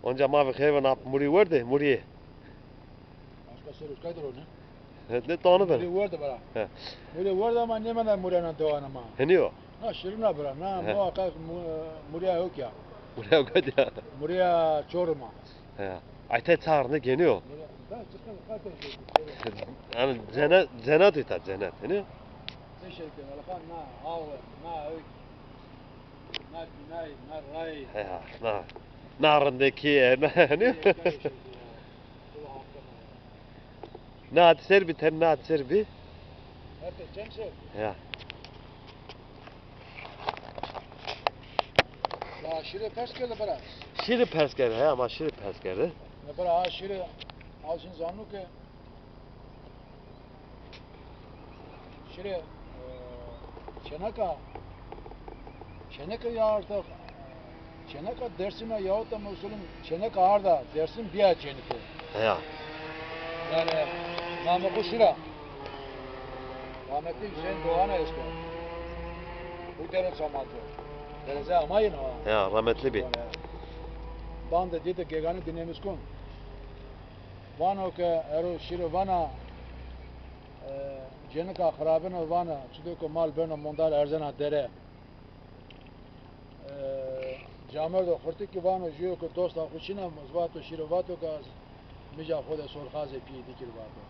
Onca mavi hayvan ap muri vardı, muri. Başka şey kaydır onu. Ne tanı ben? Muri vardı bana. He. Muri vardı ama ne bana Muri'nin doğanı ama. Hani o? Ha şirina bana. Na He. muhakkak Muri'ye yok ya. Muri o kadar ya. Muri'ye çoruma. He. Ayta çağırını geliyor. Da çıkın zaten şey. Yani cennet ita cennet. Hani? Teşekkür ederim. Na av, na ök. Na günay, na ray. He ya. Narındaki hani? Ne atser bir ten ne atser bir. Evet, Cemşir. Ya. Ya şire ters geldi bana. Şiri pers geldi he ama şiri pers geldi. Ne bana ha şire alşın zannu ki şire Çeneka ya artık Çeneka dersime yahut da Musul'un Çeneka arda dersin bir Çeneka. He ya. Yani namı kuşira. Rahmetli Hüseyin Doğan'a eski. Bu deniz zamanı. Denize amayın ha. Ya rahmetli bir. Ben de dedi ki yani dinlemiz kon. Vano ke ero şire vana Çeneka xarabına vana çünkü mal bana mondar erzena dere. جامر دو خورتی که وانو جیو که دوست خوشینا مزباتو شیرواتو که از میجا خود سرخازه پی دیگر واتو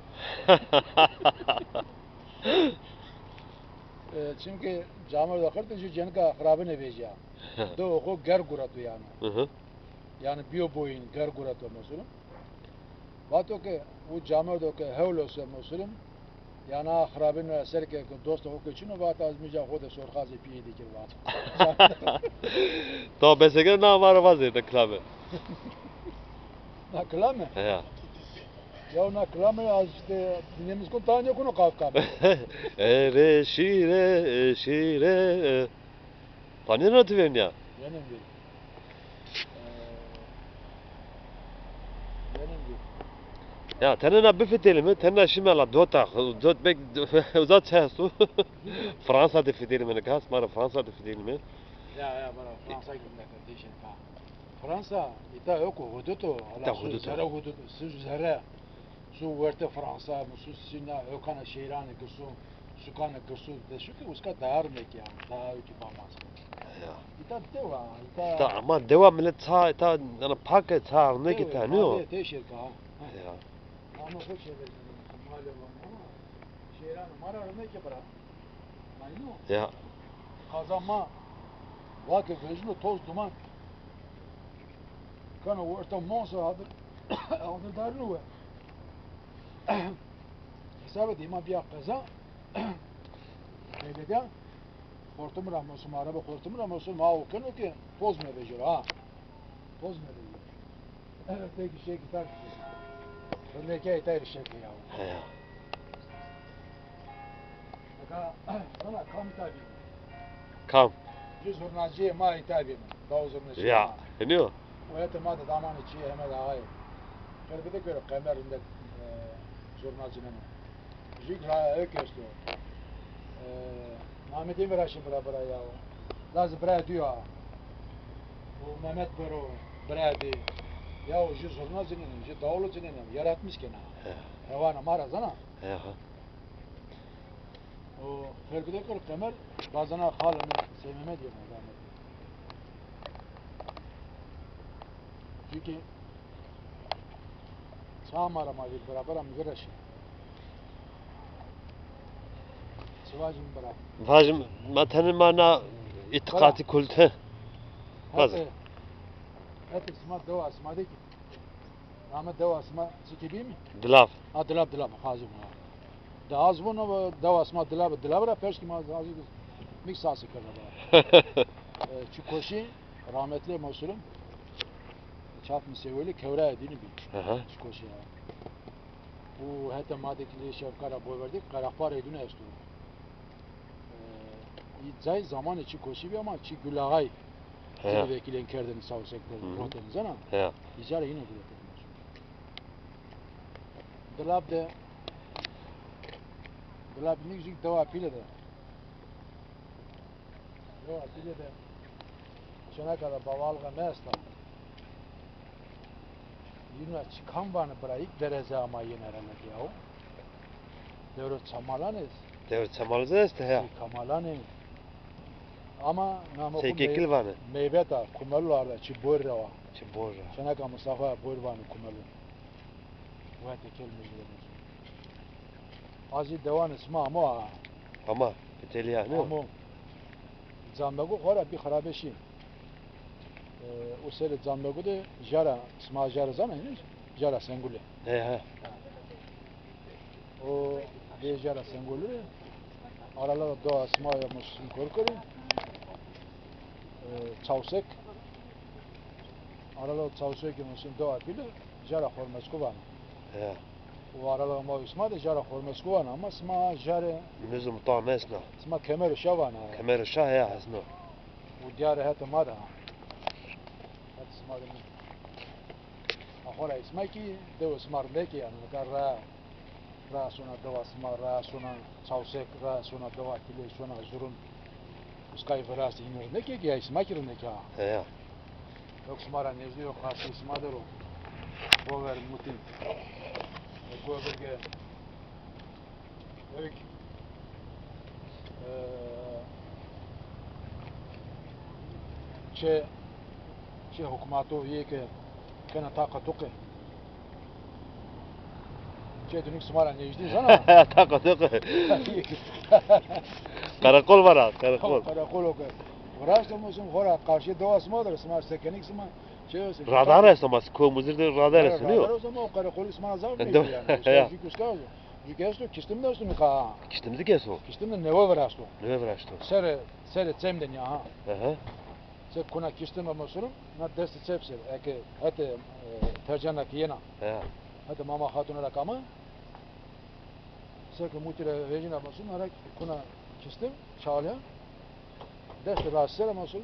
çünkü camir da khırtı ju jenka xarabine veja do o gar guratu yani yani bio boyun gar guratu mesela vato ke bu camir do ke hevlos mesela yani xarabine serke ke dost o ke çino vat az mija xode sorxaze pi dikir vat To besege na var vazir de klabe. na klame Ya. ya na klame az işte dinlemiz kon tane kono kavka Ere şire. Tanıyor musun ben ya? benim bir benim bir Ya tenena bifiteli mi? Tenena şimala dota. Dot bek uzat çesu. Fransa de fideli mi? Kas mara Fransa de fideli mi? ya bana Fransa gitmek kardeşim ha Fransa ita yok o hudutu İta ala su hudutu. zara hudutu su zara su verte Fransa su sina ökana şehrane kısu su kana kısu de şu ki uska dar mek ya daha ötü pamaz Ya. ita deva Ta ama devam millet ta ana pakke ta ne ki tanıyor? teşekkür ha Ya. ama hoş şeyler malum ama şehrane marar ne ki bırak maynu Ya. kazanma vakit gözünü toz duman kana orta monsa adı adı darlı ve hesap edeyim bir kaza Nevede hortum ramosum araba hortum ramosum ha o kanu ki toz mu becir ha toz mu becir evet tek şey gitar örneğe yeter şey ya Ya. Aka bana kam tabi Kam. yüz hurnacıya ma tabi daha uzun Ya. Ne o? وهي ما ضمان شيء هم هاي كان بدك القمر عندك جورنالجنا جيك لا اكستو Mehmet Emir Haşim bera ya. Laz bera diyor. Bu Mehmet Bero bera di. Ya o jurnalcının, davulcunun yaratmış gene. Hevana marazana. Ya. O Ferbide kır kemer bazana halını sevmeme diyor Mehmet. Çünkü Çağmara mavil beraber am gıraşı. Sıvacım beraber. Vajim matenin mana itikati kulte. Bazı. Hadi sma deva sma de ki. Ahmet deva sma çikibi mi? Dilav. Ha dilab hazım ha. Da az bunu deva sma dilab ra perski ma azı mix sası kadar. Çukoşi rahmetli Mosul'un çap miseveli kevra edini bil. Aha. Çukoşi ya. Bu hatta madekli şevkara boy verdik. Karakpar edine estu. Zay zaman içi koşu bir ama çi gülağay. Ya. Vekilen kerden sağ sektörün rotanız ana. Ya. İcara yine gülüyor. Dilab ne güzel deva pile de. Deva pile de. Çana kadar bavalga mesta. Yine çıkan bana bırakıp derece ama yine herhalde ya. Devre çamalanız. Devre çamalıza işte ya. Kamalanız. Ama namoku Seykekil vanı. meyve da kumalılarda çi boyra. Çi borra. Şanaka Mustafa boyrvanı kumalı. Bu hadi kelmeyi. Azı devan isma ama Ama beteli ya ne o? ama zambagu hora bir harabeşi. O sene zambagu da jara isma jara zana henüz. Jara sengule. He. O de jara sengule. Aralara doğa isma yapmışsın korkuru. Çavsek. Aralara çavsek yapmışsın doğa bile jara hormesku var. He. O aralara ma isma da jara hormesku var ama isma jara Nüzum tam esna. isma kemer şavana. Kemer şah ya esna. O diğer hata mada. Hadi isma da. Ahora isma ki de isma leki yani karra rasuna dava isma rasuna çavsek rasuna dava bile sona zurun. Uskay verasi inir ne ki ya isma ki ne ki ha. He ya. Yok smara nezli yok hasi isma da ro. Bover mutin. Bover ge. Ök. Çe hukumato ye ke kana taqatuqe. Çe dünük smara nezli zana. Tako. Karakol var ha. Karakol. Karakol ok. Vrasta musun hora karşı doğası mıdır? Smar sekenik smar. Radar esnaması. Komuzirde radar esniyor. Radar o zaman o karakol ismana zav Değil neydi mi? yani? Ya. Fikus kazo. Yükesto kistim da üstünü ka. Kiştimizi kes o. Kistim de neva vrasto. Ne vraştı? Sere cemden ya ha. Aha. Se kuna kistim ama sorun. Na desti çepse. Eke hete tercana kiyena. He. Hete mama hatuna rakama. Se ke mutire vejina masun ara kuna kistim çalya. Desti rastser masun.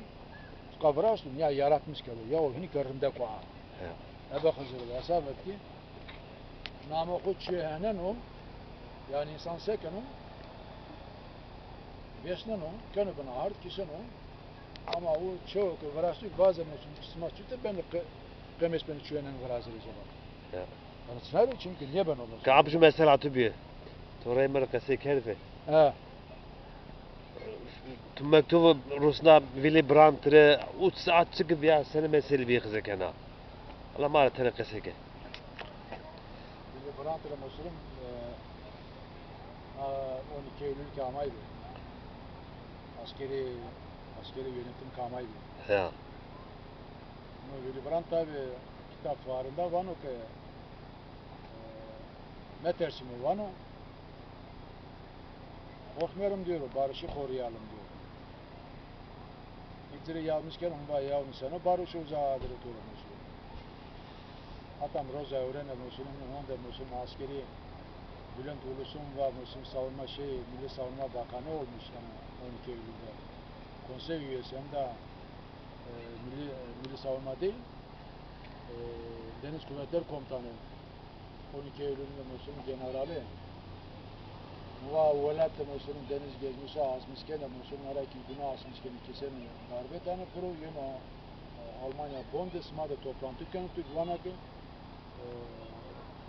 Kavrastun ya yaratmış kelo. Ya o hini karında kwa. He. Ebe hazır hesabet ki namı kuçyehenen o yani insan seken o besnen o kanı bana hard kişen o ama o çok varası bazen mesela smaçta ben kemes beni çüyenen varası acaba. Ya. Yani sınavı çünkü niye ben onu? Kab şu mesela tübü. Torayı mı kase kerfe. He. Tüm mektubu Rusna Willy Brandt're 3 saat çıkıp ya seni mesele bir kızı kana. Allah mara tane kase ke. Bir Brandt'la mesulüm 12 Eylül kamaydı. Askeri yönetim kamaydı. Ya. Ama Willy Brandt tabi kitap fuarında var o ki ne tersimi var o korkmuyorum diyor, barışı koruyalım diyor. İktiri yazmışken onda yavrum sana barışı uzağa diyor. Hatta Roza öğrenen Müslümanın onda Müslüman askeri Bülent Ulusun var Müslüman savunma Milli Savunma Bakanı olmuş yani 12 Eylül'de. Konsey üyesi hem de Milli Savunma değil Deniz Kuvvetler Komutanı 12 Eylül'de Müslüman generali Muva Velat Müslüman deniz gezmişe asmışken Müslümanlara ki günah asmışken ikisinin darbe tane pro yine Almanya Bundesma'da toplantı Van'a ki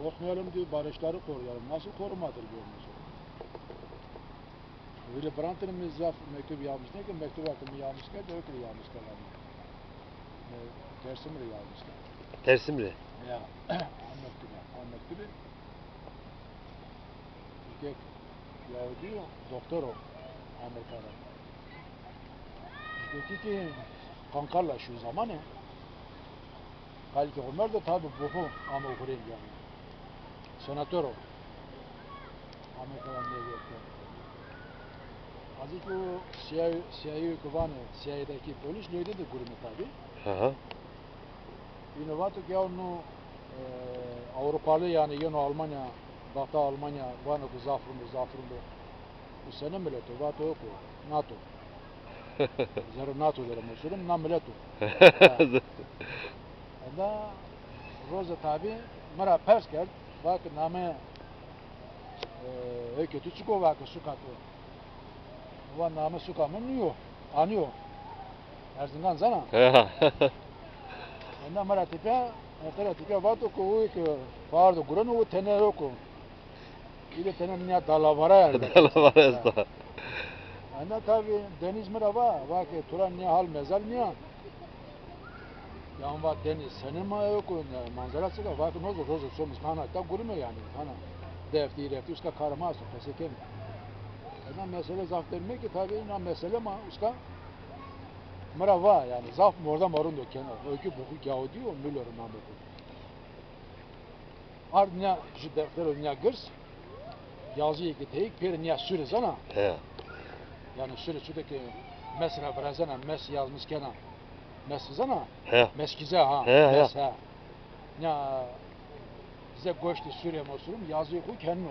korkmayalım diyor, barışları koruyalım. Nasıl korumadır diyor mesela. Willy Brandt'ın mizraf mektup yazmışlar ki mektup hakkında yazmışlar da öyle yazmışlar yani. Tersimle yazmışlar. Tersimli. Ya, o mektubu. Erkek Yahudi doktor o Amerika'da. Dedi ki kankarla şu zamanı Halbuki onlar da tabi buhu ama okurayım yani. Senatör o. Amerika'dan ne yapıyor? Azıcık o CIA kıvanı, CIA'daki polis neydi de kurumu tabi. Aha. Yine vardı ki ya onu Avrupalı yani yine Almanya, Batı Almanya, var o zafırında. Bu sene milletu, vardı o ku, NATO. Zero NATO derim o sürüm, nam milletu. Da Roza tabi mara pers kerd bak name kötü çıkıyor bak sukatı. Bu name sukamın niyo anıyor. Erzincan zana. Enda mara tipe Mesela tika vato ko o ki fardo guran o tenero ko. İle tenen niye dalavara yerde. Dala var esta. Ana tabi deniz merhaba. Bak turan niye hal mezal niye? Yani bak deniz senin ma yok manzarası da bak nozo rozo somuz kana ta gurme yani kana. Defti uska karama aslında kesekem. Ana mesele zaf demek ki tabi na mesele ma uska merhaba yani zaf morda morun do kenar. Öykü boku gaudi o müller namı. Ardına şu defteri niye gırs yazıyı ki teyik bir niye sürü sana. He. Yani şuradaki mesela brazana mes yazmış kenar. Mes sana. He. Meskize ha. He, he. Mes ha. Ya bize goştu Suriye Mosul'um yazıyor ku kendi.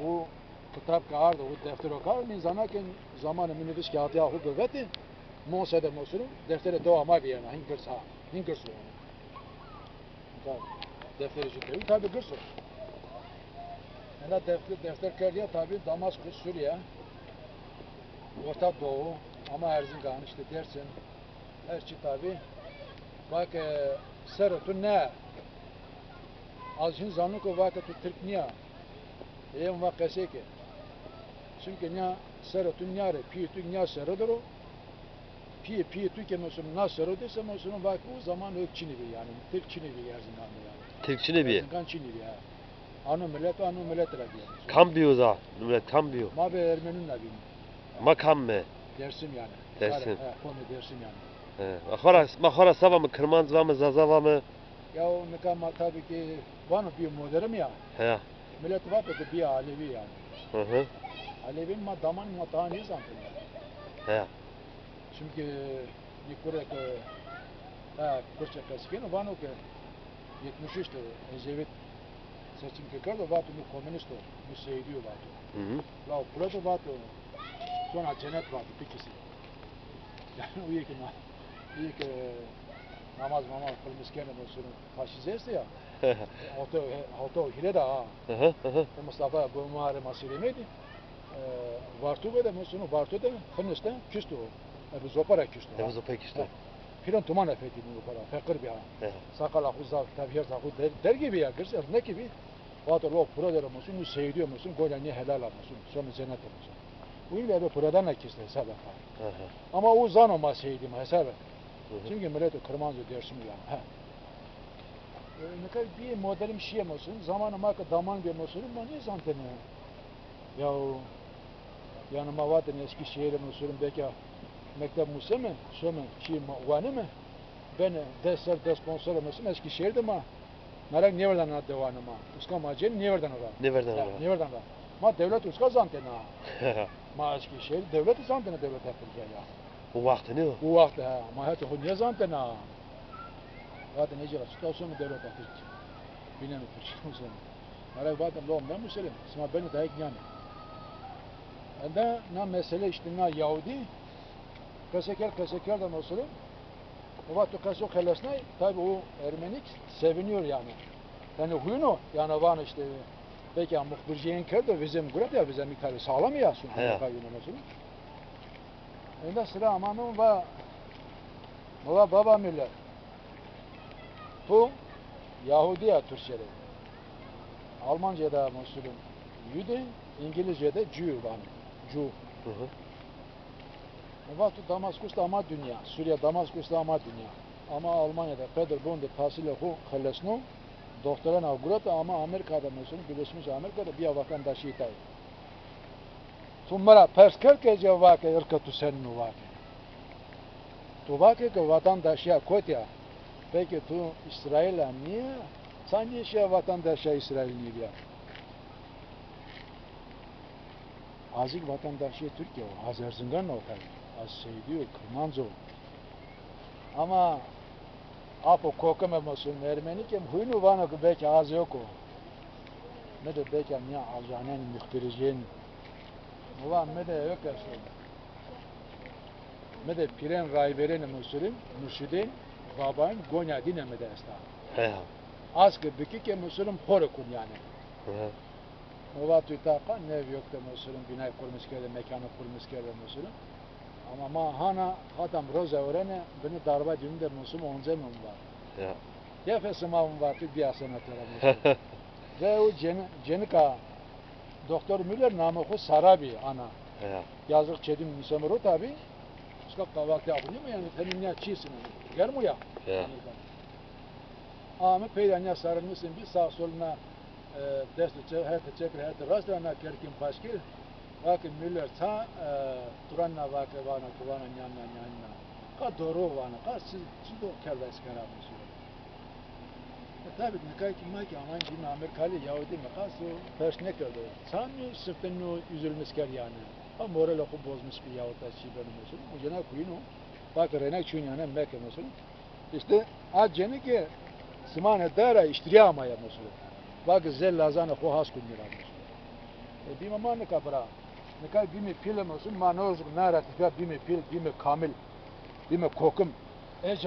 O kitap kağıdı, o defter okar. Min zanaken zamanı minibüs kağıdı yahu göveti. Mosede Mosul'um deftere devama bir yana. Hinkers ha. Hinkers o. Tabi. Defteri ciddi. Tabi gırsı. Yani defter kağıdı tabi Damaskus, Suriye. Orta Doğu. Ama Erzincan işte dersin. Her şey tabi. Bak Serot'un ne? Alşin zanlı ko vakit Türk niye? Eyem vakası ki. Çünkü niye Serot'un niye? Piyetü niye Serot'u? Piyetü ki mesela nasıl Serot'u mesela bak o zaman ök Çin'i bir yani. Türk Çin'i bir Erzincan'da yani. Türkçine bir. Erzincan Çin'i bir ha. Anu millet radyo. Kambiyo za. Numlet kambiyo. Ma be Ermen'in de Makam mı? Dersim yani. Dersim. He, konu dersim yani. Mahora sava mı? Kırmanz var mı? Zazava mı? Ya o nekama tabii ki var mı bir modelim ya. He. Millet var da bir Alevi yani. Hı hı. Alevi ma daman ma tani zaten. He. Çünkü Nikurek Kırçak Kaskin var ki 73'te Ecevit seçim kekardı var mı komünist o. Müseydiyor var. Hı hı. La burada var sonra cennet var ikisi. Yani o iyi ki namaz kılmışken mesela faşizesi ya. Auto hile de ha. Hı hı. Hı hı. Mustafa bu muharrem asilimiydi. Vartu da mesela Vartu da Hınıs'ta küstü o. Bu zopara küstü. Evet o pek işte. Filan tuman efendi bu para. Fakir bir ha. He. Sakala huzza tabiyer sakı der gibi ya gırsa ne gibi. Vartu lo pura der mesela seyrediyor mesela gola ne helal mesela sonra cennet olmuş. Bu ile de puradan ne kiste hesap ha. Hı hı. Ama o zan o maseydi hesap. Hı hı. Çünkü millet kırmızı dersim yani. Ha. Ne kadar bir modelim şey olsun, zamanı marka daman bir olsun, ama ne zaten ya yanıma vardı Eskişehir'e olsun, belki mektep Musa şöyle şey vanı mı? Ben de sponsor olsun Eskişehir'de ma. Merak nereden adı devanı ma? Uska macen nereden ara? Nereden ara? Nereden ara? Ma devlet uska zaten ha. Ma Eskişehir devlet zaten devlet yapılacak ya. Bu vakti ne o? Bu vakti ha. Ma hatta o ne zaten ha. Vada nece var? Sütasyon mu devlet yapılacak? Binen oturuşumuz yani. Merak bazen lo ben muselim. Sma beni dayak yani. Anda na mesele işte na Yahudi keseker de muselim. O vakti kaso kelasına tabi o Ermenik seviniyor yani. Yani huyunu yani van işte peki muhbirciyen kerdo bizim grup ya bize miktarı sağlam ya sun kayını muselim. Anda sıra amanın va baba millet. Bu Yahudi ya Türkçe'de. Almanca'da Müslüman Jude, İngilizce'de Jew var. Jew. Hı hı. Vakti Damaskus'ta ama dünya. Suriye Damaskus'ta ama dünya. Ama Almanya'da Federbund'da tahsile halesno doktoran avgurata ama Amerika'da Müslüman Birleşmiş Amerika'da bir vatandaşı itay. Tumara perskerke cevake ırkatü sennu vake. Tu vake ki vatandaşı kotya. Peki tu İsrail'e niye? Sen niye şey vatandaşı İsrail niye ya? Azik vatandaşı Türkiye o. Az Erzincan o tabii. Az şey diyor, Kırmanzo. Ama apo kokame musun Ermenikem huyunu vana ki belki az yok o. Ne de belki niye alcanen muhtiricin. Ulan ne de yok ya şey. Ne de piren rayveren musulün, mürşidin, baban, gonya dineme de esta. He. Az ki bükük ya musulün horukun yani. Hı hı. Ova tüytaqa nev yok da musulün, binay kurmuş kere, mekanı kurmuş kere musulün. Ama ma hana hatam roza öğrene, beni darba dünde musulün onca mı var. Ya. Yefesi mavun var bir sanatlara mesela. Ve o Cenika Doktor Müller namı o Sarabi ana. Ya. Yazık çedim misamuru tabi. Ska kahvaltı yapıyor mu yani teminle çiğsin. Ger mu ya? Ya. Ama peydanya sarılmışsın bir sağ soluna deste her çekir her rastlarına kerkin paşkil. Bakın Müller ta Turanna vakı vana kuvana nyanna. Ka doğru vana ka siz o kerdes karamış. Tabii nikah kimaki aman gibi Amerikalı Yahudi makası pers ne kadar. Sanmıyor sırtın o üzülmüş ker yani. Ama moral oku bozmuş bir Yahudi şey benim olsun. Bu cana kuyunu. Bak renek çün yani Mekke mesela. İşte aceni ki simane dara iştiriya maya mesela. Bak zel lazana ko has kunira mesela. Bir mama ne kabra. Nikah bir film olsun manoz nara tipa bir film kamil bir kokum. Ecab